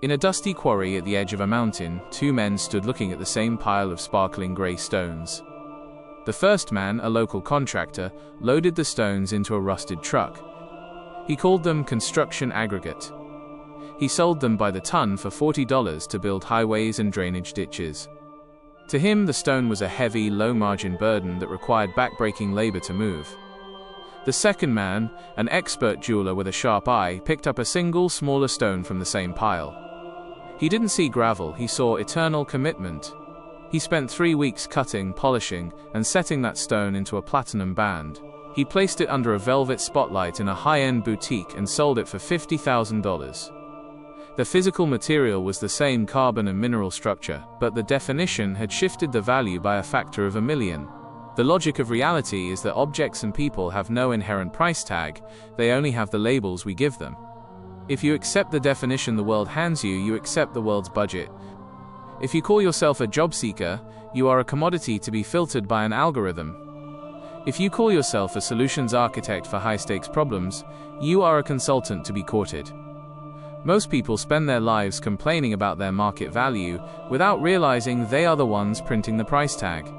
In a dusty quarry at the edge of a mountain, two men stood looking at the same pile of sparkling grey stones. The first man, a local contractor, loaded the stones into a rusted truck. He called them construction aggregate. He sold them by the ton for $40 to build highways and drainage ditches. To him, the stone was a heavy, low-margin burden that required back-breaking labor to move. The second man, an expert jeweler with a sharp eye, picked up a single, smaller stone from the same pile. He didn't see gravel, he saw eternal commitment. He spent 3 weeks cutting, polishing, and setting that stone into a platinum band. He placed it under a velvet spotlight in a high-end boutique and sold it for $50,000. The physical material was the same, carbon and mineral structure, but the definition had shifted the value by a factor of 1,000,000. The logic of reality is that objects and people have no inherent price tag, they only have the labels we give them. If you accept the definition the world hands you, you accept the world's budget. If you call yourself a job seeker, you are a commodity to be filtered by an algorithm. If you call yourself a solutions architect for high-stakes problems, you are a consultant to be courted. Most people spend their lives complaining about their market value without realizing they are the ones printing the price tag.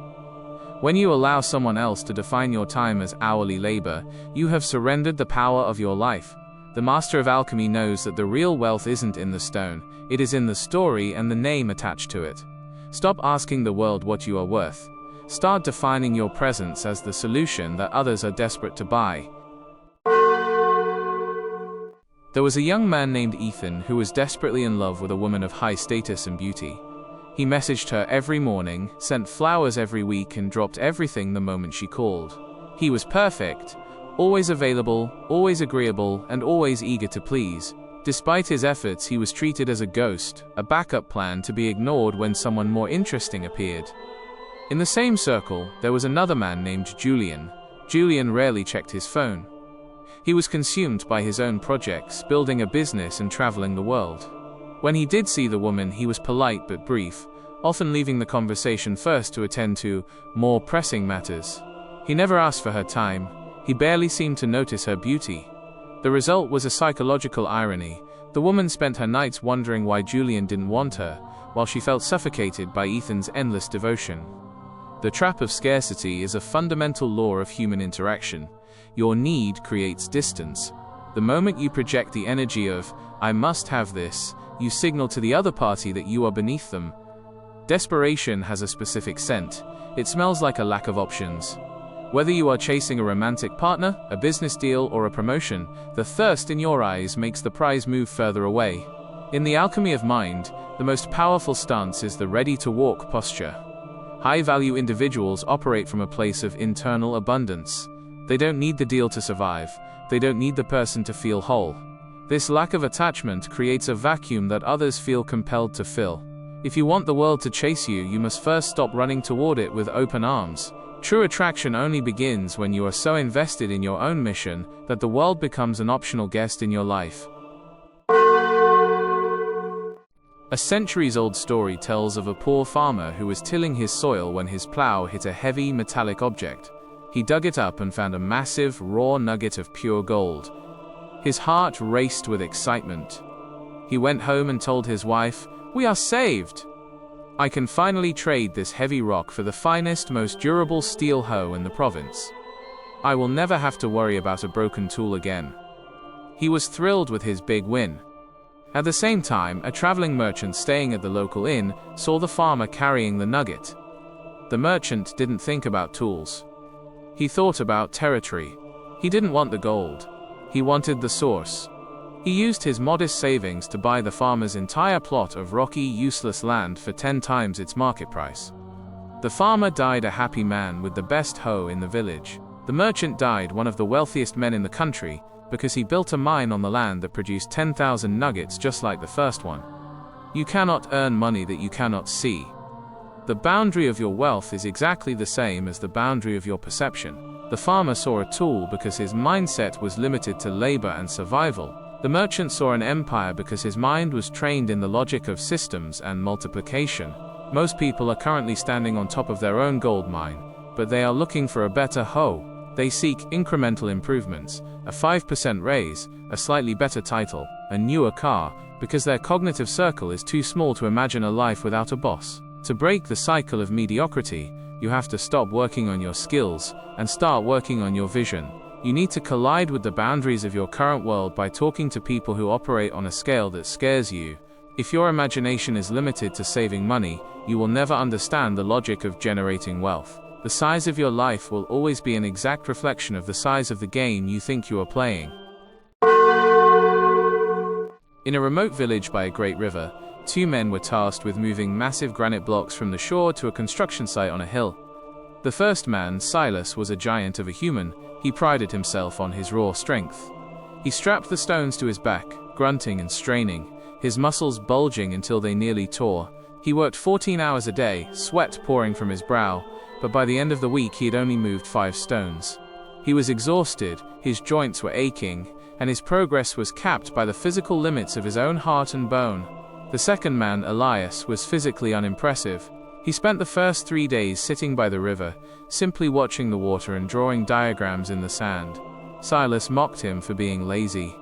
When you allow someone else to define your time as hourly labor, you have surrendered the power of your life. The master of alchemy knows that the real wealth isn't in the stone, it is in the story and the name attached to it. Stop asking the world what you are worth. Start defining your presence as the solution that others are desperate to buy. There was a young man named Ethan who was desperately in love with a woman of high status and beauty. He messaged her every morning, sent flowers every week, and dropped everything the moment she called. He was perfect. Always available, always agreeable, and always eager to please. Despite his efforts, he was treated as a ghost, a backup plan to be ignored when someone more interesting appeared. In the same circle, there was another man named Julian. Julian rarely checked his phone. He was consumed by his own projects, building a business and traveling the world. When he did see the woman, he was polite but brief, often leaving the conversation first to attend to more pressing matters. He never asked for her time. He barely seemed to notice her beauty. The result was a psychological irony. The woman spent her nights wondering why Julian didn't want her, while she felt suffocated by Ethan's endless devotion. The trap of scarcity is a fundamental law of human interaction. Your need creates distance. The moment you project the energy of, "I must have this," you signal to the other party that you are beneath them. Desperation has a specific scent. It smells like a lack of options. Whether you are chasing a romantic partner, a business deal, or a promotion, the thirst in your eyes makes the prize move further away. In the alchemy of mind, the most powerful stance is the ready-to-walk posture. High-value individuals operate from a place of internal abundance. They don't need the deal to survive. They don't need the person to feel whole. This lack of attachment creates a vacuum that others feel compelled to fill. If you want the world to chase you, you must first stop running toward it with open arms. True attraction only begins when you are so invested in your own mission that the world becomes an optional guest in your life. A centuries-old story tells of a poor farmer who was tilling his soil when his plow hit a heavy metallic object. He dug it up and found a massive, raw nugget of pure gold. His heart raced with excitement. He went home and told his wife, "We are saved! I can finally trade this heavy rock for the finest, most durable steel hoe in the province. I will never have to worry about a broken tool again." He was thrilled with his big win. At the same time, a traveling merchant staying at the local inn saw the farmer carrying the nugget. The merchant didn't think about tools. He thought about territory. He didn't want the gold. He wanted the source. He used his modest savings to buy the farmer's entire plot of rocky, useless land for 10 times its market price. The farmer died a happy man with the best hoe in the village. The merchant died one of the wealthiest men in the country because he built a mine on the land that produced 10,000 nuggets just like the first one. You cannot earn money that you cannot see. The boundary of your wealth is exactly the same as the boundary of your perception. The farmer saw a tool because his mindset was limited to labor and survival. The merchant saw an empire because his mind was trained in the logic of systems and multiplication. Most people are currently standing on top of their own gold mine, but they are looking for a better hoe. They seek incremental improvements, a 5% raise, a slightly better title, a newer car, because their cognitive circle is too small to imagine a life without a boss. To break the cycle of mediocrity, you have to stop working on your skills and start working on your vision. You need to collide with the boundaries of your current world by talking to people who operate on a scale that scares you. If your imagination is limited to saving money, you will never understand the logic of generating wealth. The size of your life will always be an exact reflection of the size of the game you think you are playing. In a remote village by a great river, two men were tasked with moving massive granite blocks from the shore to a construction site on a hill. The first man, Silas, was a giant of a human. He prided himself on his raw strength. He strapped the stones to his back, grunting and straining, his muscles bulging until they nearly tore. He worked 14 hours a day, sweat pouring from his brow, but by the end of the week he had only moved 5 stones. He was exhausted, his joints were aching, and his progress was capped by the physical limits of his own heart and bone. The second man, Elias, was physically unimpressive. He spent the first 3 days sitting by the river, simply watching the water and drawing diagrams in the sand. Silas mocked him for being lazy.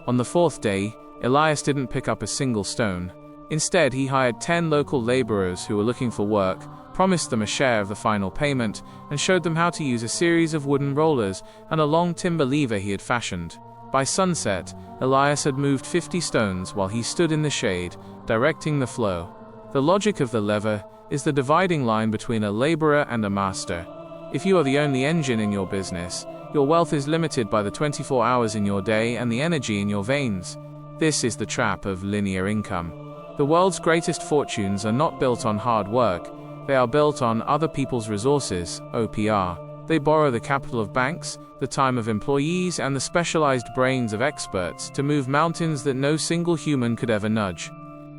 On the 4th day, Elias didn't pick up a single stone. Instead, he hired 10 local laborers who were looking for work, promised them a share of the final payment, and showed them how to use a series of wooden rollers and a long timber lever he had fashioned. By sunset, Elias had moved 50 stones while he stood in the shade, directing the flow. The logic of the lever is the dividing line between a laborer and a master. If you are the only engine in your business, your wealth is limited by the 24 hours in your day and the energy in your veins. This is the trap of linear income. The world's greatest fortunes are not built on hard work, they are built on other people's resources, OPR. They borrow the capital of banks, the time of employees, and the specialized brains of experts to move mountains that no single human could ever nudge.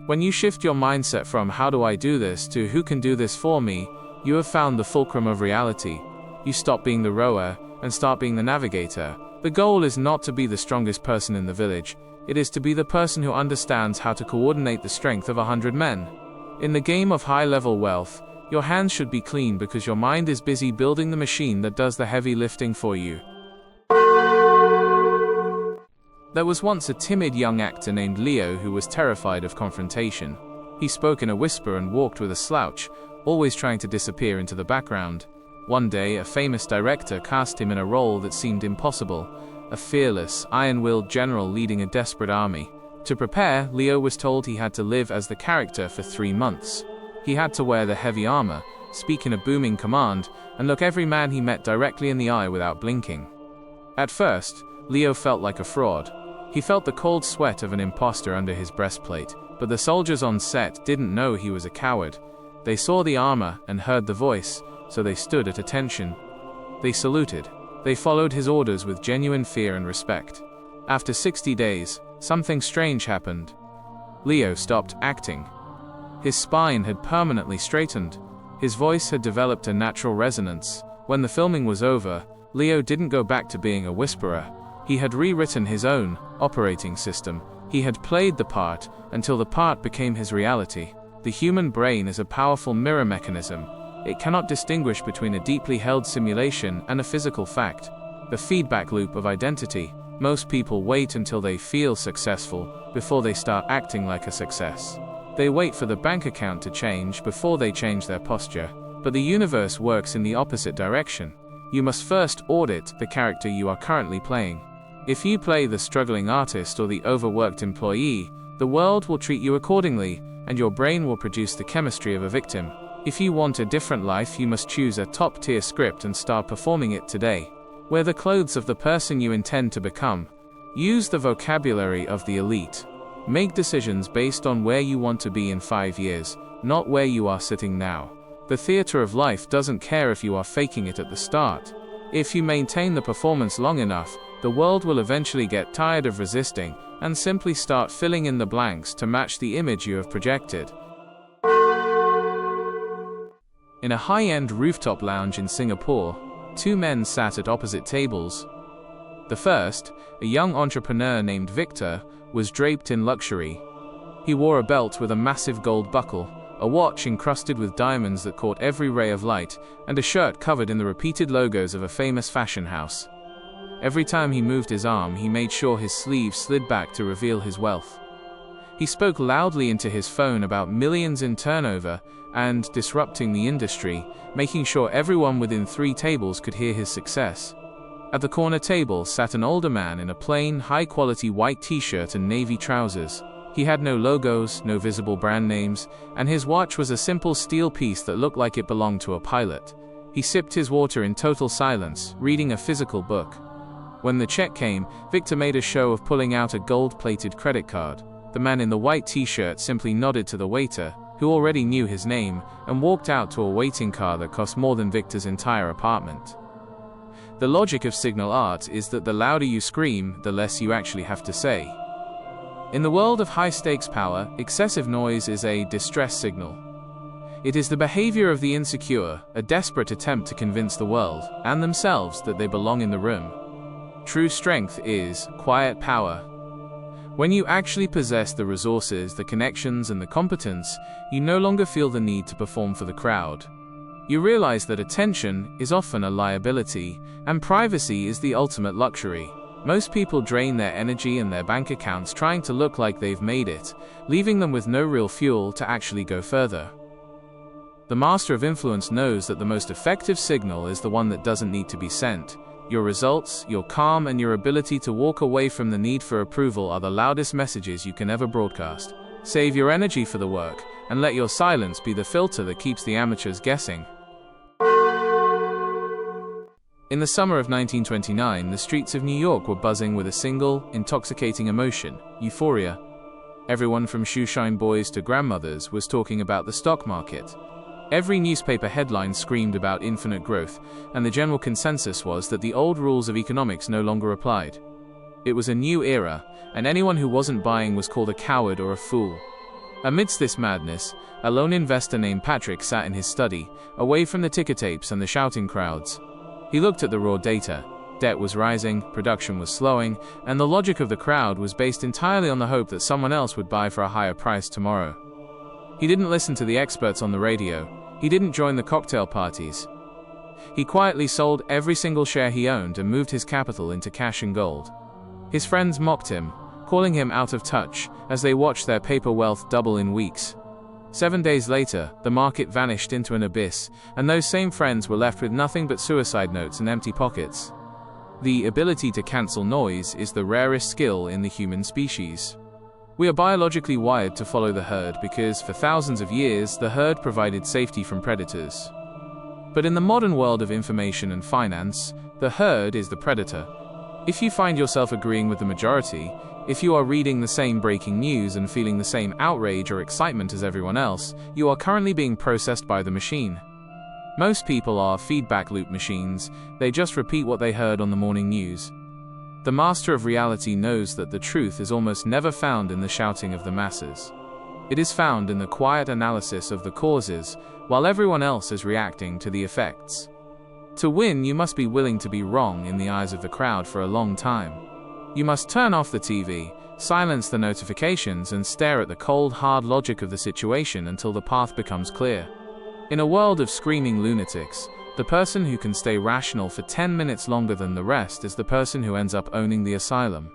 When you shift your mindset from "how do I do this" to "who can do this for me," you have found the fulcrum of reality. You stop being the rower and start being the navigator. The goal is not to be the strongest person in the village. It is to be the person who understands how to coordinate the strength of 100 men. In the game of high-level wealth, your hands should be clean because your mind is busy building the machine that does the heavy lifting for you. There was once a timid young actor named Leo who was terrified of confrontation. He spoke in a whisper and walked with a slouch, always trying to disappear into the background. One day, a famous director cast him in a role that seemed impossible, a fearless, iron-willed general leading a desperate army. To prepare, Leo was told he had to live as the character for 3 months. He had to wear the heavy armor, speak in a booming command, and look every man he met directly in the eye without blinking. At first, Leo felt like a fraud. He felt the cold sweat of an imposter under his breastplate, but the soldiers on set didn't know he was a coward. They saw the armor and heard the voice, so they stood at attention. They saluted. They followed his orders with genuine fear and respect. After 60 days, something strange happened. Leo stopped acting. His spine had permanently straightened. His voice had developed a natural resonance. When the filming was over, Leo didn't go back to being a whisperer. He had rewritten his own operating system. He had played the part until the part became his reality. The human brain is a powerful mirror mechanism. It cannot distinguish between a deeply held simulation and a physical fact. The feedback loop of identity. Most people wait until they feel successful before they start acting like a success. They wait for the bank account to change before they change their posture. But the universe works in the opposite direction. You must first audit the character you are currently playing. If you play the struggling artist or the overworked employee, the world will treat you accordingly, and your brain will produce the chemistry of a victim. If you want a different life, you must choose a top-tier script and start performing it today. Wear the clothes of the person you intend to become. Use the vocabulary of the elite. Make decisions based on where you want to be in 5 years, not where you are sitting now. The theater of life doesn't care if you are faking it at the start. If you maintain the performance long enough, the world will eventually get tired of resisting and simply start filling in the blanks to match the image you have projected. In a high-end rooftop lounge in Singapore, 2 men sat at opposite tables. The first, a young entrepreneur named Victor, was draped in luxury. He wore a belt with a massive gold buckle, a watch encrusted with diamonds that caught every ray of light, and a shirt covered in the repeated logos of a famous fashion house. Every time he moved his arm, he made sure his sleeve slid back to reveal his wealth. He spoke loudly into his phone about millions in turnover and disrupting the industry, making sure everyone within 3 tables could hear his success. At the corner table sat an older man in a plain, high-quality white t-shirt and navy trousers. He had no logos, no visible brand names, and his watch was a simple steel piece that looked like it belonged to a pilot. He sipped his water in total silence, reading a physical book. When the check came, Victor made a show of pulling out a gold-plated credit card. The man in the white t-shirt simply nodded to the waiter, who already knew his name, and walked out to a waiting car that cost more than Victor's entire apartment. The logic of signal art is that the louder you scream, the less you actually have to say. In the world of high-stakes power, excessive noise is a distress signal. It is the behavior of the insecure, a desperate attempt to convince the world, and themselves, that they belong in the room. True strength is quiet power. When you actually possess the resources, the connections, and the competence, you no longer feel the need to perform for the crowd. You realize that attention is often a liability, and privacy is the ultimate luxury. Most people drain their energy and their bank accounts trying to look like they've made it, leaving them with no real fuel to actually go further. The master of influence knows that the most effective signal is the one that doesn't need to be sent. Your results, your calm, and your ability to walk away from the need for approval are the loudest messages you can ever broadcast. Save your energy for the work, and let your silence be the filter that keeps the amateurs guessing. In the summer of 1929, the streets of New York were buzzing with a single, intoxicating emotion: euphoria. Everyone from shoeshine boys to grandmothers was talking about the stock market. Every newspaper headline screamed about infinite growth, and the general consensus was that the old rules of economics no longer applied. It was a new era, and anyone who wasn't buying was called a coward or a fool. Amidst this madness, a lone investor named Patrick sat in his study, away from the ticker tapes and the shouting crowds. He looked at the raw data. Debt was rising, production was slowing, and the logic of the crowd was based entirely on the hope that someone else would buy for a higher price tomorrow. He didn't listen to the experts on the radio. He didn't join the cocktail parties. He quietly sold every single share he owned and moved his capital into cash and gold. His friends mocked him, calling him out of touch, as they watched their paper wealth double in weeks. 7 days later, the market vanished into an abyss, and those same friends were left with nothing but suicide notes and empty pockets. The ability to cancel noise is the rarest skill in the human species. We are biologically wired to follow the herd because, for thousands of years, the herd provided safety from predators. But in the modern world of information and finance, the herd is the predator. If you find yourself agreeing with the majority, if you are reading the same breaking news and feeling the same outrage or excitement as everyone else, you are currently being processed by the machine. Most people are feedback loop machines. They just repeat what they heard on the morning news. The master of reality knows that the truth is almost never found in the shouting of the masses. It is found in the quiet analysis of the causes, while everyone else is reacting to the effects. To win, you must be willing to be wrong in the eyes of the crowd for a long time. You must turn off the TV, silence the notifications, and stare at the cold, hard logic of the situation until the path becomes clear. In a world of screaming lunatics, the person who can stay rational for 10 minutes longer than the rest is the person who ends up owning the asylum.